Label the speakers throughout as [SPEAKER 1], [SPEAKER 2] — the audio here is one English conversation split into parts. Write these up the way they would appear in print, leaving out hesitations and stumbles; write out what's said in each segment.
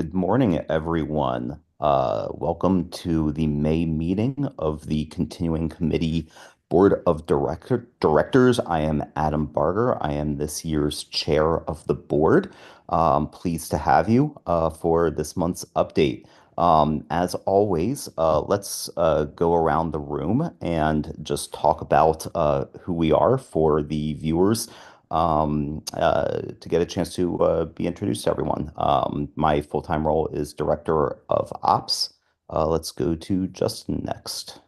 [SPEAKER 1] Good morning, everyone. Welcome to the May meeting of the Continuing Committee Board of Directors. I am Adam Barger. I am this year's chair of the board. Pleased to have you for this month's update. As always, let's go around the room and just talk about who we are for the viewers to get a chance to be introduced to everyone. My full-time role is Director of Ops. Let's go to Justin next.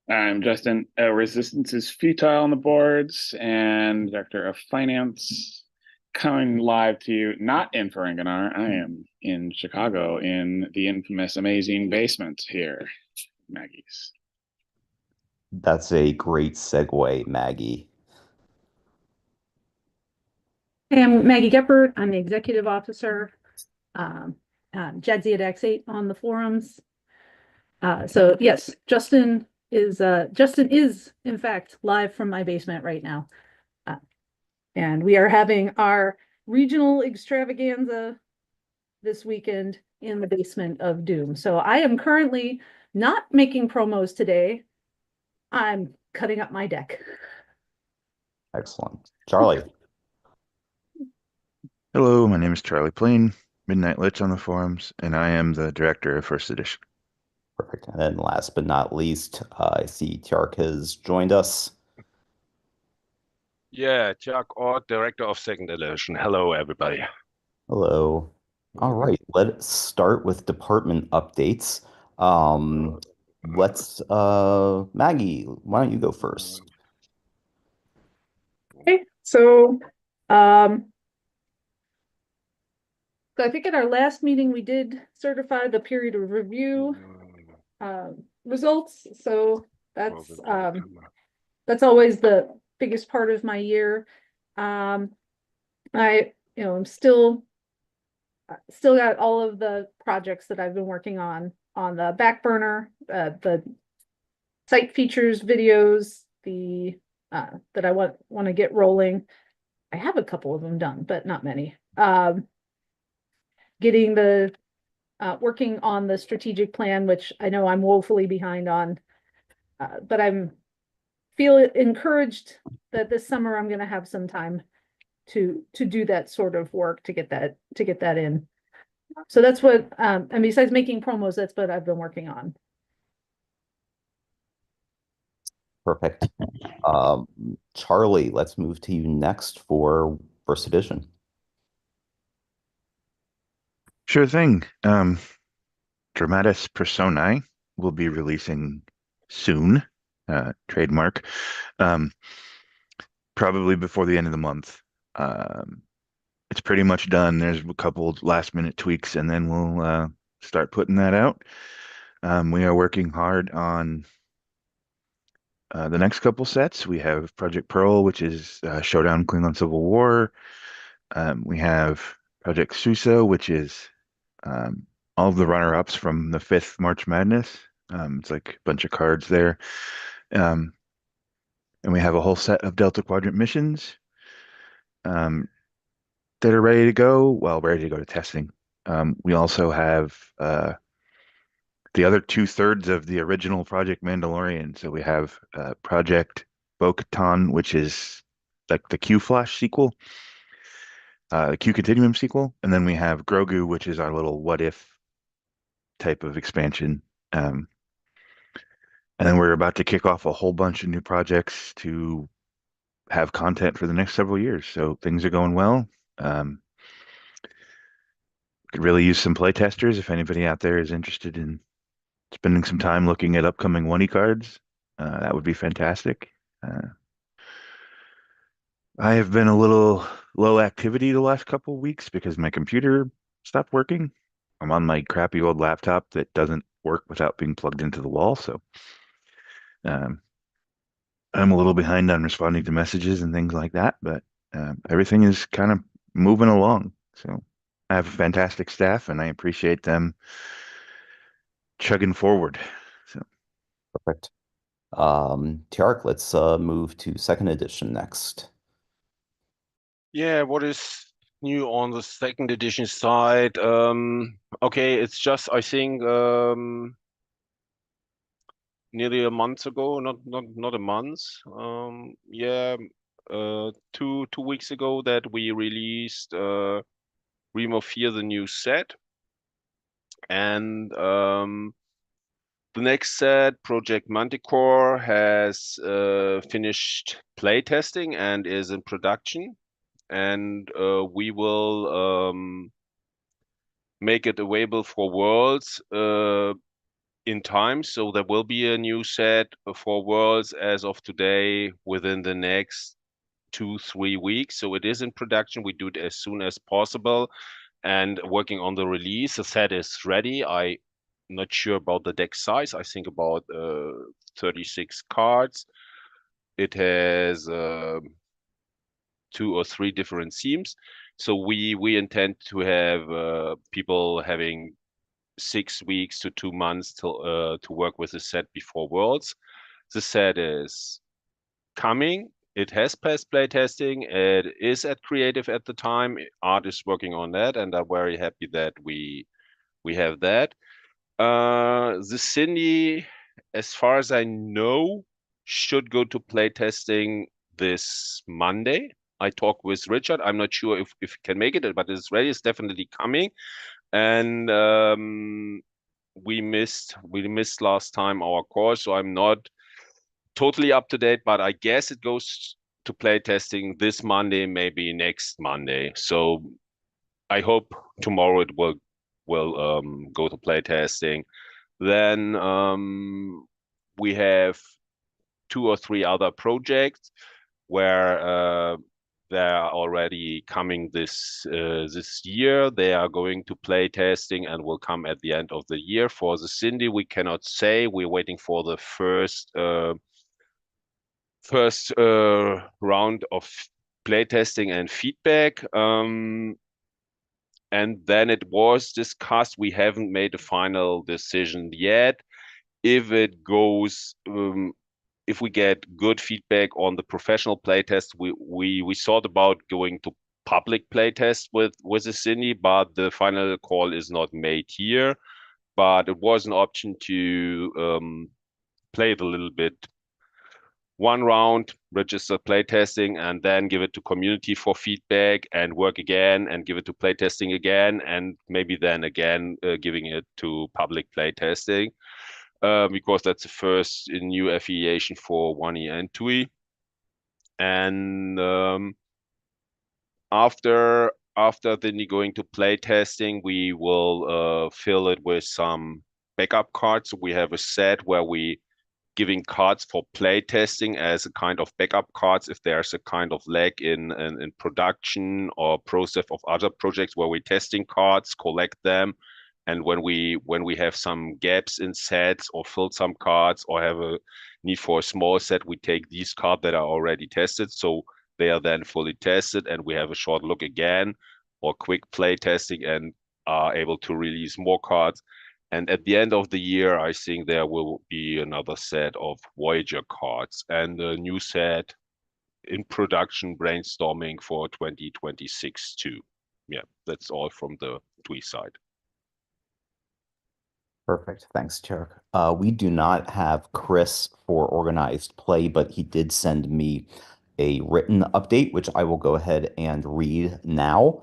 [SPEAKER 2] I'm Justin. Resistance is futile on the boards and Director of Finance. Coming live to you, not in Ferenginar. I am in Chicago in the infamous, amazing basement here, Maggie's.
[SPEAKER 1] That's a great segue, Maggie.
[SPEAKER 3] Hey, I'm Maggie Geppert. I'm the executive officer. Um, Jadzia at X8 on the forums. So yes, Justin is in fact live from my basement right now. And we are having our regional extravaganza this weekend in the basement of Doom. So I am currently not making promos today. I'm cutting up my deck.
[SPEAKER 1] Excellent. Charlie.
[SPEAKER 4] Hello, my name is Charlie Plain, Midnight Lich on the forums, and I am the director of First Edition.
[SPEAKER 1] Perfect. And then last but not least, I see Tjark has joined us.
[SPEAKER 5] Yeah, Chuck Orr, Director of Second Edition. Hello, everybody.
[SPEAKER 1] Hello. All right, let's start with department updates. Maggie, why don't you go first?
[SPEAKER 3] Okay, so I think at our last meeting, we did certify the period of review results. So that's always the biggest part of my year. I'm still got all of the projects that I've been working on the back burner, the site features videos, that I want to get rolling. I have a couple of them done, but not many. Getting the working on the strategic plan, which I know I'm woefully behind on, but feel encouraged that this summer I'm going to have some time to do that sort of work to get that in. So that's what and besides making promos, that's what I've been working on.
[SPEAKER 1] Perfect. Charlie, let's move to you next for First Edition.
[SPEAKER 4] Sure thing. Dramatis Personae will be releasing soon, trademark, probably before the end of the month. It's pretty much done. There's a couple last minute tweaks, and then we'll start putting that out. We are working hard on the next couple sets. We have Project Pearl, which is Showdown Klingon Civil War. We have Project Suso, which is all of the runner-ups from the 5th March Madness. It's like a bunch of cards there. And we have a whole set of Delta Quadrant missions that are ready to go, ready to go to testing. We also have the other 2/3 of the original Project Mandalorian. So we have Project Bo-Katan, which is like the Q Flash sequel, the Q Continuum sequel, and then we have Grogu, which is our little what if type of expansion. And then we're about to kick off a whole bunch of new projects to have content for the next several years. So things are going well. Could really use some playtesters if anybody out there is interested in spending some time looking at upcoming 1E cards. That would be fantastic. I have been a little low activity the last couple of weeks because my computer stopped working. I'm on my crappy old laptop that doesn't work without being plugged into the wall. So I'm a little behind on responding to messages and things like that, but everything is kind of moving along. So I have a fantastic staff and I appreciate them chugging forward. So
[SPEAKER 1] Perfect. Tjark, let's move to Second Edition next.
[SPEAKER 5] Yeah, what is new on the second edition side. Okay, it's just I think nearly a month ago, not a month. Yeah, 2 weeks ago that we released Realm of Fear, the new set, and the next set, Project Manticore, has finished playtesting and is in production, and we will make it available for Worlds in time. So there will be a new set for Worlds as of today within the next 2-3 weeks. So it is in production. We do it as soon as possible and working on the release. The set is ready. I'm not sure about the deck size. I think about 36 cards. It has 2 or 3 different themes. So we intend to have people having 6 weeks to 2 months to work with the set before Worlds. The set is coming. It has passed playtesting. It is at Creative at the time. Art is working on that, and I'm very happy that we have that. The Cindy, as far as I know, should go to playtesting this Monday. I talked with Richard. I'm not sure if he can make it, but it's ready. It's definitely coming. And we missed last time our course, so I'm not totally up to date, but I guess it goes to playtesting this Monday, maybe next Monday. So I hope tomorrow it will go to playtesting. Then we have 2 or 3 other projects where they are already coming this year. They are going to play testing and will come at the end of the year. For the Cindy, we cannot say. We're waiting for the first round of playtesting and feedback. And then it was discussed. We haven't made a final decision yet. If it goes, if we get good feedback on the professional playtest, we thought about going to public playtest with the Cindy, but the final call is not made here. But it was an option to play it a little bit, one round, register playtesting, and then give it to community for feedback and work again and give it to playtesting again, and maybe then again giving it to public playtesting, because that's the first new affiliation for 1E and 2E. And after then going to playtesting, we will fill it with some backup cards. We have a set where we giving cards for play testing as a kind of backup cards if there's a kind of lag in production or process of other projects where we're testing cards, collect them, and when we have some gaps in sets or filled some cards or have a need for a small set, we take these cards that are already tested, so they are then fully tested, and we have a short look again or quick play testing and are able to release more cards. And at the end of the year, I think there will be another set of Voyager cards and a new set in production brainstorming for 2026 too. Yeah, that's all from the TWE side.
[SPEAKER 1] Perfect. Thanks, Chuck. We do not have Chris for organized play, but he did send me a written update, which I will go ahead and read now.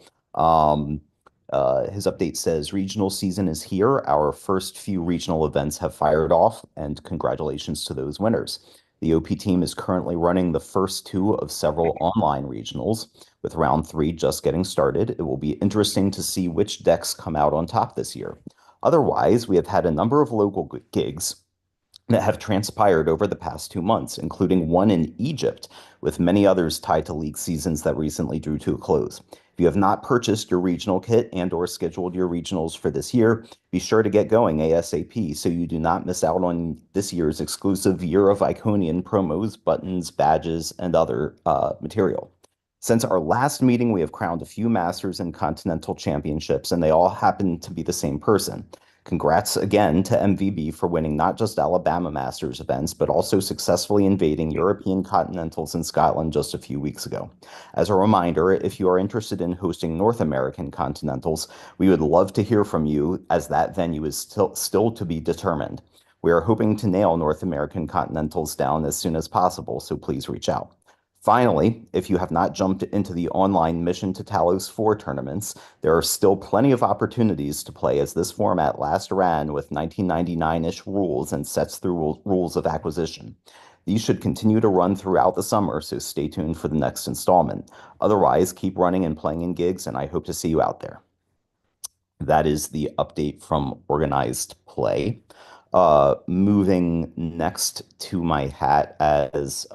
[SPEAKER 1] His update says, regional season is here. Our first few regional events have fired off, and congratulations to those winners. The OP team is currently running the first 2 of several online regionals, with round 3 just getting started. It will be interesting to see which decks come out on top this year. Otherwise, we have had a number of local gigs that have transpired over the past 2 months, including one in Egypt, with many others tied to league seasons that recently drew to a close. If you have not purchased your regional kit and or scheduled your regionals for this year, be sure to get going ASAP so you do not miss out on this year's exclusive Year of Iconian promos, buttons, badges, and other material. Since our last meeting, we have crowned a few Masters and Continental Championships, and they all happen to be the same person. Congrats again to MVB for winning not just Alabama Masters events, but also successfully invading European continentals in Scotland just a few weeks ago. As a reminder, if you are interested in hosting North American continentals, we would love to hear from you as that venue is still to be determined. We are hoping to nail North American continentals down as soon as possible, so please reach out. Finally, if you have not jumped into the online Mission to Talos 4 tournaments, there are still plenty of opportunities to play as this format last ran with 1999-ish rules and sets through rules of acquisition. These should continue to run throughout the summer, so stay tuned for the next installment. Otherwise, keep running and playing in gigs, and I hope to see you out there. That is the update from Organized Play. Moving next to my hat as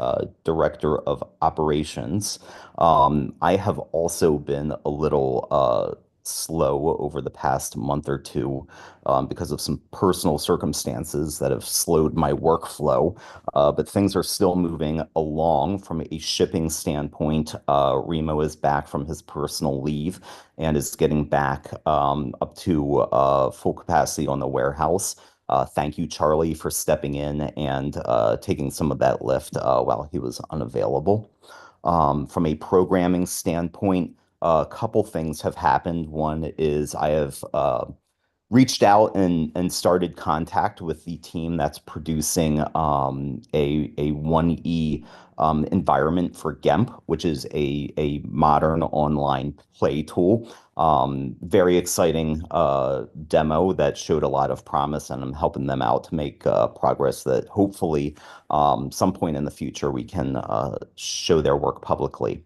[SPEAKER 1] Director of Operations, I have also been a little slow over the past month or two because of some personal circumstances that have slowed my workflow. But things are still moving along from a shipping standpoint. Remo is back from his personal leave and is getting back up to full capacity on the warehouse. Thank you, Charlie, for stepping in and taking some of that lift while he was unavailable. From a programming standpoint, a couple things have happened. One is I have reached out and started contact with the team that's producing a 1E environment for GEMP, which is a modern online play tool. Very exciting demo that showed a lot of promise, and I'm helping them out to make progress that hopefully some point in the future we can show their work publicly.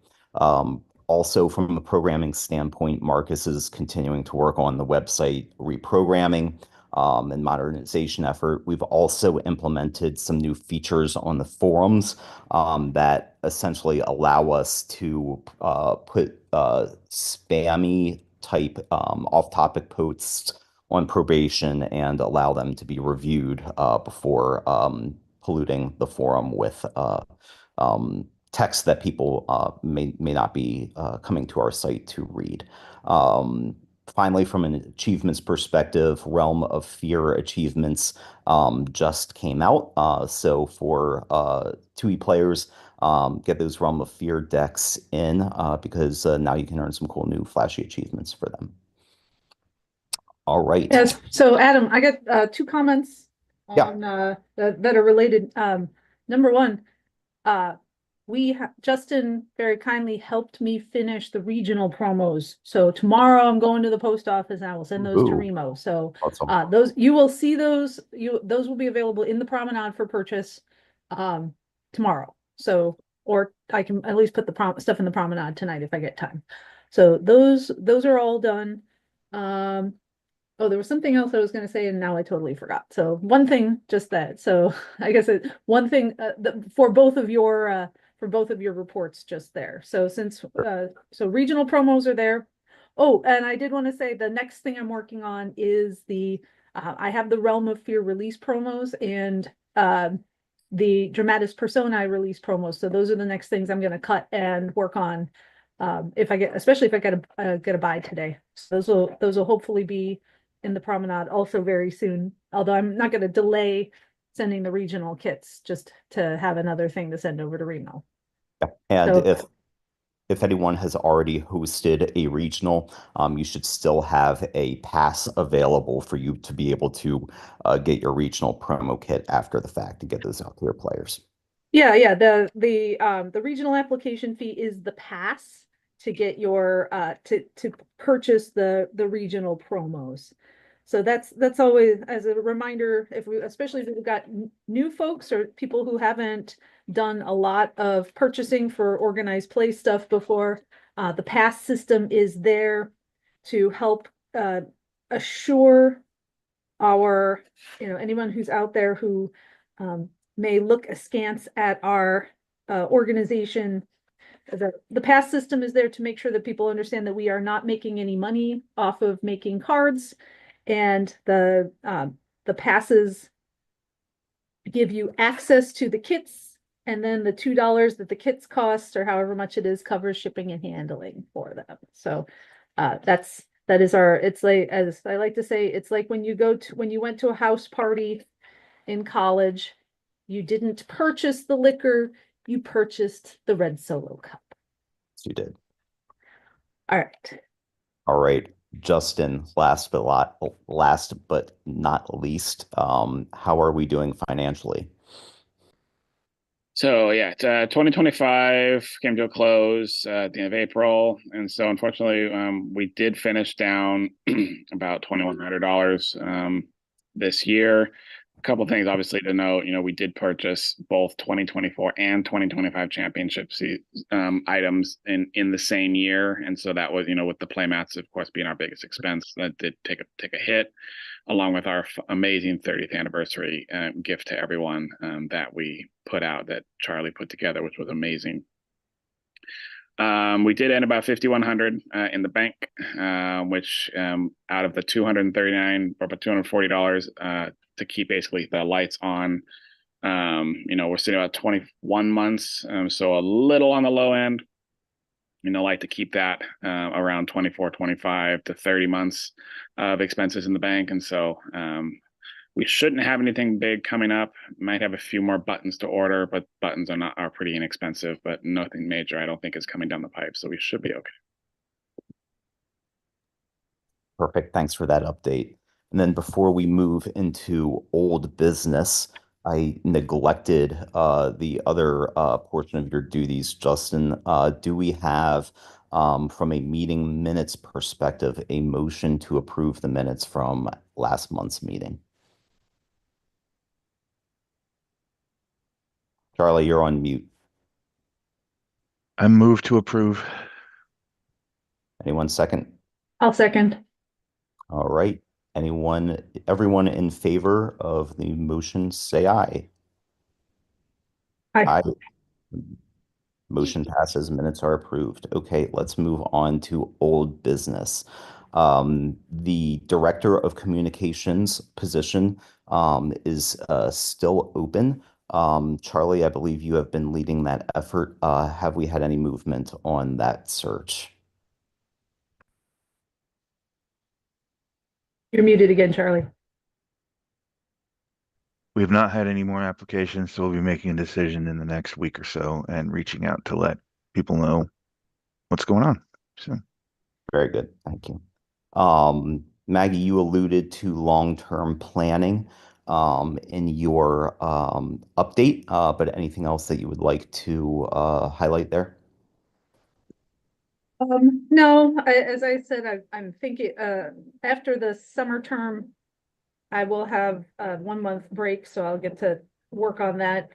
[SPEAKER 1] Also, from a programming standpoint, Marcus is continuing to work on the website reprogramming and modernization effort. We've also implemented some new features on the forums that essentially allow us to put spammy type off-topic posts on probation and allow them to be reviewed before polluting the forum with text that people may not be coming to our site to read. Finally, from an achievements perspective, Realm of Fear achievements just came out. So for 2E players, get those Realm of Fear decks in because now you can earn some cool new flashy achievements for them. All right.
[SPEAKER 3] Yes. So Adam, I got two comments on that are related. Number one, Justin very kindly helped me finish the regional promos. So tomorrow I'm going to the post office and I will send those to Remo. So
[SPEAKER 1] Awesome.
[SPEAKER 3] those you will see those. Those will be available in the promenade for purchase tomorrow. So or I can at least put the stuff in the promenade tonight if I get time. So those are all done. Oh, there was something else I was going to say, and now I totally forgot. So one thing, just that. So I guess one thing for both of your reports just there. So since so regional promos are there. Oh, and I did want to say the next thing I'm working on is I have the Realm of Fear release promos and the Dramatis Personae release promos. So those are the next things I'm going to cut and work on. Especially if I get a buy today. So those will hopefully be in the promenade also very soon. Although I'm not going to delay sending the regional kits just to have another thing to send over to Remo.
[SPEAKER 1] Yeah. And if anyone has already hosted a regional, you should still have a pass available for you to be able to get your regional promo kit after the fact to get those out to your players.
[SPEAKER 3] Yeah. The regional application fee is the pass to get your to purchase the regional promos. So that's always as a reminder, especially if we've got new folks or people who haven't done a lot of purchasing for organized play stuff before, the pass system is there to help assure our, anyone who's out there who may look askance at our organization. The pass system is there to make sure that people understand that we are not making any money off of making cards, and the passes give you access to the kits, and then the $2 that the kits cost, or however much it is, covers shipping and handling for them. So that's That is our, it's like, as I like to say, it's like when you went to a house party in college, you didn't purchase the liquor, you purchased the red Solo cup.
[SPEAKER 1] You did.
[SPEAKER 3] All right.
[SPEAKER 1] All right, Justin, last but not least, how are we doing financially?
[SPEAKER 2] So yeah, 2025 came to a close at the end of April, and so unfortunately, we did finish down about $2,100 this year. A couple things obviously to note, we did purchase both 2024 and 2025 championship items in the same year, and so that was, with the playmats, of course, being our biggest expense, that did take a hit, along with our amazing 30th anniversary gift to everyone that we put out, that Charlie put together, which was amazing. We did end about 5,100 in the bank, which out of the 239 or about $240 to keep basically the lights on. We're sitting about 21 months, so a little on the low end. Like to keep that around 24, 25 to 30 months of expenses in the bank. And so we shouldn't have anything big coming up. Might have a few more buttons to order, but buttons are pretty inexpensive, but nothing major I don't think is coming down the pipe. So we should be okay.
[SPEAKER 1] Perfect. Thanks for that update. And then before we move into old business, I neglected the other portion of your duties. Justin, do we have, from a meeting minutes perspective, a motion to approve the minutes from last month's meeting? Charlie, you're on mute.
[SPEAKER 4] I move to approve.
[SPEAKER 1] Anyone second?
[SPEAKER 3] I'll second.
[SPEAKER 1] All right. Everyone in favor of the motion, say aye.
[SPEAKER 3] Aye.
[SPEAKER 1] Motion passes, minutes are approved. Okay, let's move on to old business. The Director of Communications position is still open. Charlie, I believe you have been leading that effort. Have we had any movement on that search?
[SPEAKER 3] You're muted again, Charlie.
[SPEAKER 4] We've not had any more applications, so we'll be making a decision in the next week or so and reaching out to let people know what's going on. So
[SPEAKER 1] Very good. Thank you. Maggie, you alluded to long-term planning in your update, but anything else that you would like to highlight there?
[SPEAKER 3] No, as I said, I'm thinking after the summer term, I will have a 1 month break, so I'll get to work on that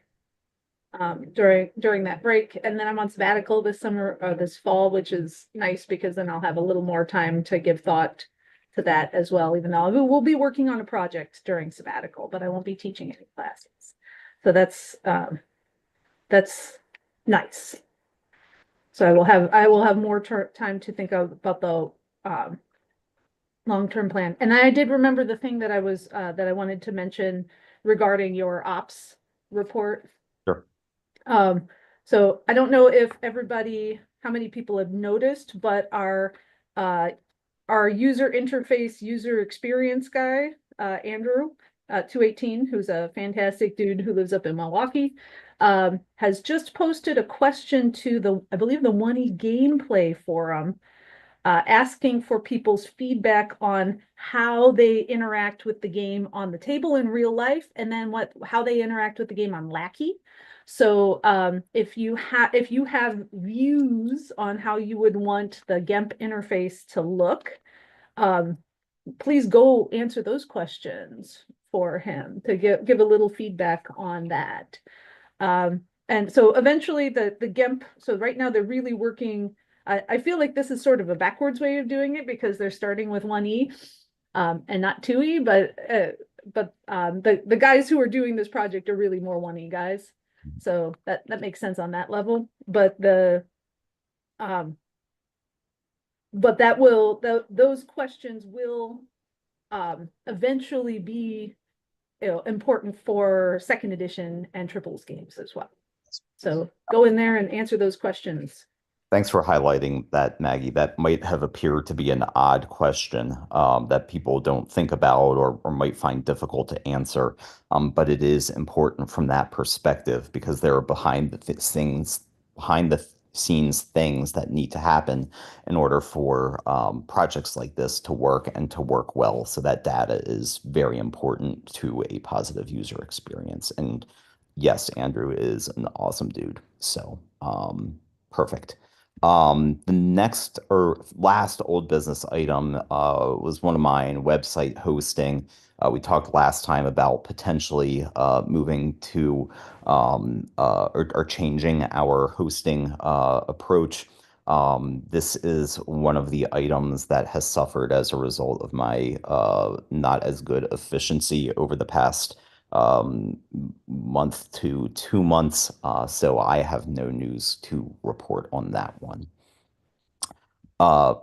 [SPEAKER 3] during that break. And then I'm on sabbatical this summer, this fall, which is nice because then I'll have a little more time to give thought to that as well, even though we'll be working on a project during sabbatical, but I won't be teaching any classes. So that's nice. So I will have more time to think about the long-term plan. And I did remember the thing that I wanted to mention regarding your ops report.
[SPEAKER 1] Sure.
[SPEAKER 3] So I don't know if how many people have noticed, but our user interface, user experience guy, Andrew, 218, who's a fantastic dude who lives up in Milwaukee, has just posted a question to I believe the 1E gameplay forum, asking for people's feedback on how they interact with the game on the table in real life, and then how they interact with the game on Lackey. So if you have views on how you would want the GEMP interface to look, please go answer those questions for him to give a little feedback on that. And so eventually the GEMP, so right now they're really working. I feel like this is sort of a backwards way of doing it because they're starting with 1E and not 2E, but the guys who are doing this project are really more 1E guys. So that makes sense on that level. But those questions will eventually be important for second edition and Tribbles games as well. So go in there and answer those questions.
[SPEAKER 1] Thanks for highlighting that, Maggie. That might have appeared to be an odd question that people don't think about or might find difficult to answer. But it is important from that perspective because there are behind the scenes things that need to happen in order for projects like this to work and to work well. So that data is very important to a positive user experience. And yes, Andrew is an awesome dude. So perfect. The next or last old business item was one of mine, website hosting. We talked last time about potentially moving to or changing our hosting approach. This is one of the items that has suffered as a result of my not as good efficiency over the past month to 2 months. So I have no news to report on that one.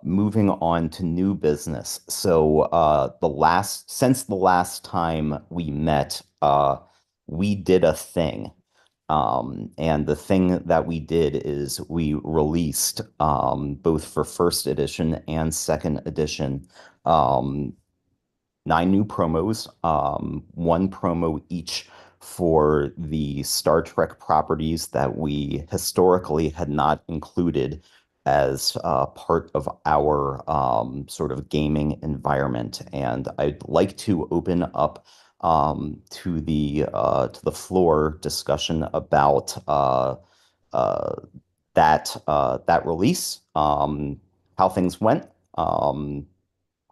[SPEAKER 1] Moving on to new business. So since the last time we met, we did a thing. And the thing that we did is we released both for first edition and second edition um, 9 new promos, one promo each for the Star Trek properties that we historically had not included as part of our sort of gaming environment. And I'd like to open up to the floor discussion about uh, that release, how things went.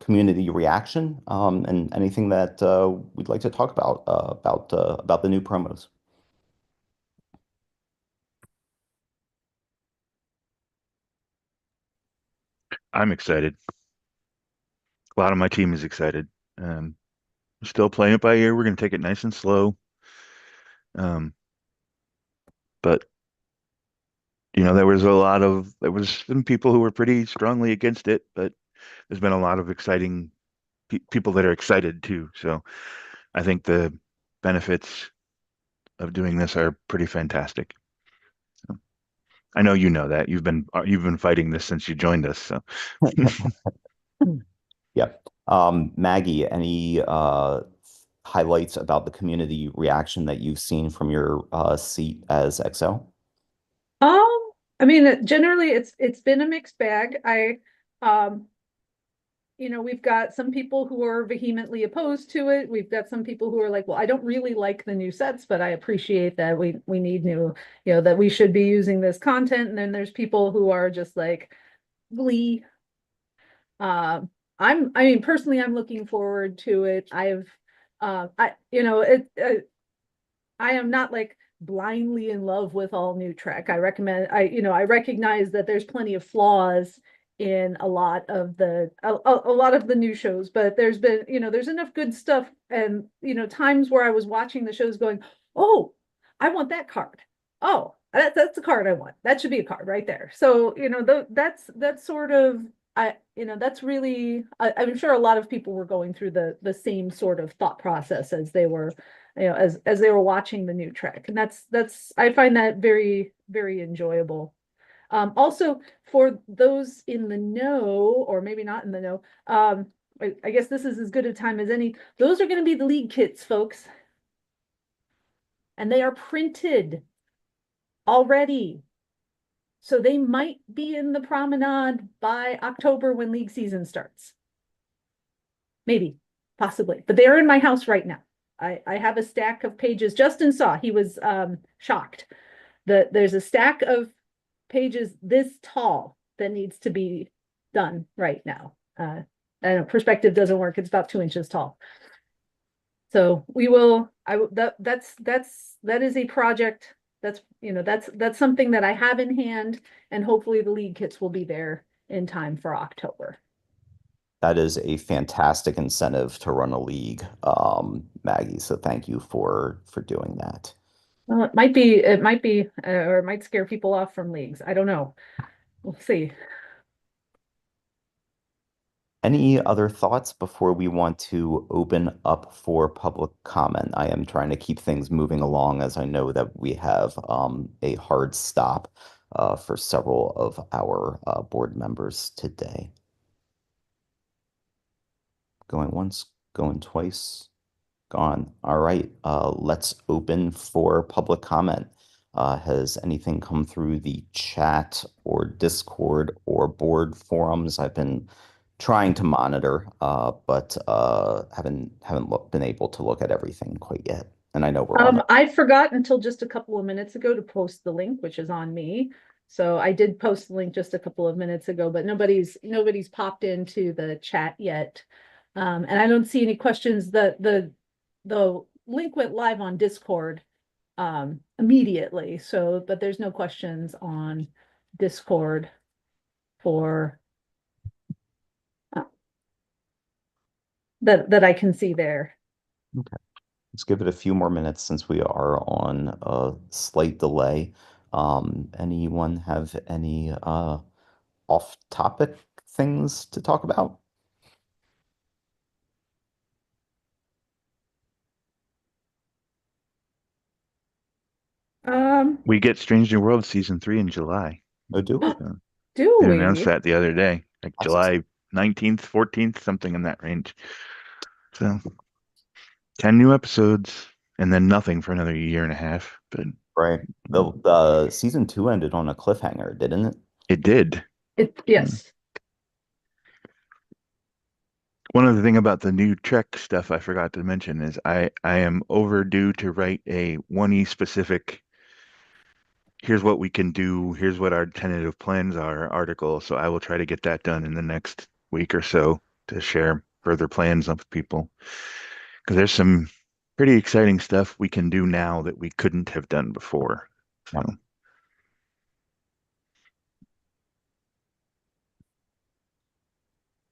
[SPEAKER 1] Community reaction, and anything that we'd like to talk about the new promos.
[SPEAKER 4] I'm excited. A lot of my team is excited. Um, we're still playing it by ear. We're going to take it nice and slow. Um, but there was some people who were pretty strongly against it, but there's been a lot of exciting people that are excited too. So I think the benefits of doing this are pretty fantastic. So, I know you know that you've been fighting this since you joined us. So
[SPEAKER 1] Yep. Maggie, any highlights about the community reaction that you've seen from your seat as XO?
[SPEAKER 3] I mean, generally it's been a mixed bag. Um, we've got some people who are vehemently opposed to it. We've got some people who are like, well, I don't really like the new sets, but I appreciate that we need new, that we should be using this content. And then there's people who are just like glee. I mean, personally, I'm looking forward to it. I am not like blindly in love with all new Trek. I recognize that there's plenty of flaws in a lot of a lot of the new shows, but there's enough good stuff and, times where I was watching the shows going, oh, I want that card. Oh, that's the card I want. That should be a card right there. So, that's sort of that's really I'm sure a lot of people were going through the same sort of thought process as they were as they were watching the new Trek. And that's I find that very, very enjoyable. Also, for those in the know, or maybe not in the know, I guess this is as good a time as any. Those are going to be the league kits, folks. And they are printed already. So they might be in the promenade by October when league season starts. Maybe, possibly. But they're in my house right now. I have a stack of pages. Justin saw, he was shocked. There's a stack of pages this tall that needs to be done right now. And perspective doesn't work. It's about 2 inches tall. So we will, that is a project that's something that I have in hand, and hopefully the league kits will be there in time for October.
[SPEAKER 1] That is a fantastic incentive to run a league, Maggie. So thank you for doing that.
[SPEAKER 3] Well, or it might scare people off from leagues. I don't know. We'll see.
[SPEAKER 1] Any other thoughts before we want to open up for public comment? I am trying to keep things moving along as I know that we have a hard stop. for several of our board members today. Going once, going twice, gone. All right, let's open for public comment. Has anything come through the chat or Discord or board forums? I've been trying to monitor, but haven't been able to look at everything quite yet. And I know we're on.
[SPEAKER 3] I forgot until just a couple of minutes ago to post the link, which is on me. So I did post the link just a couple of minutes ago, but nobody's popped into the chat yet. And I don't see any questions. The link went live on Discord immediately. So, but there's no questions on Discord for that I can see there.
[SPEAKER 1] Okay. Let's give it a few more minutes since we are on a slight delay. Anyone have any off-topic things to talk about?
[SPEAKER 4] We get Strange New World season 3 in July.
[SPEAKER 1] Oh, do we?
[SPEAKER 3] Do
[SPEAKER 4] They
[SPEAKER 3] we?
[SPEAKER 4] announced that the other day, like
[SPEAKER 1] That's
[SPEAKER 4] July 19th, 14th, something in that range. So 10 new episodes and then nothing for another year and a half. But
[SPEAKER 1] right. The season 2 ended on a cliffhanger, didn't it?
[SPEAKER 4] it did.
[SPEAKER 3] Yes.
[SPEAKER 4] One other thing about the new Trek stuff I forgot to mention is I am overdue to write a 1E specific, here's what we can do, here's what our tentative plans are article. So I will try to get that done in the next week or so to share further plans with people. Because there's some pretty exciting stuff we can do now that we couldn't have done before. So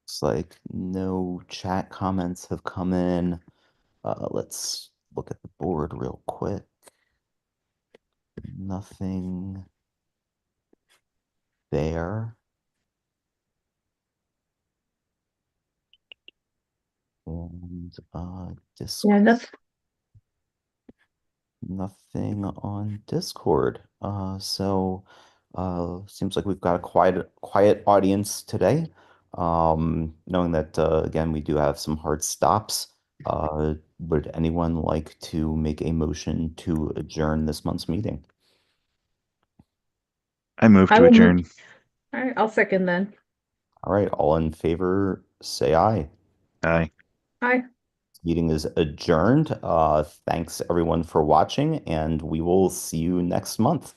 [SPEAKER 1] Looks like no chat comments have come in. Let's look at the board real quick. Nothing there. And
[SPEAKER 3] Yeah, that's
[SPEAKER 1] nothing on Discord. So seems like we've got a quiet audience today. Knowing that again we do have some hard stops. Would anyone like to make a motion to adjourn this month's meeting?
[SPEAKER 4] I move
[SPEAKER 3] I
[SPEAKER 4] to
[SPEAKER 3] will move.
[SPEAKER 4] adjourn.
[SPEAKER 3] All right, I'll second then.
[SPEAKER 1] All right, all in favor, say aye.
[SPEAKER 4] Aye.
[SPEAKER 3] Aye.
[SPEAKER 1] Meeting is adjourned. Thanks everyone for watching, and we will see you next month.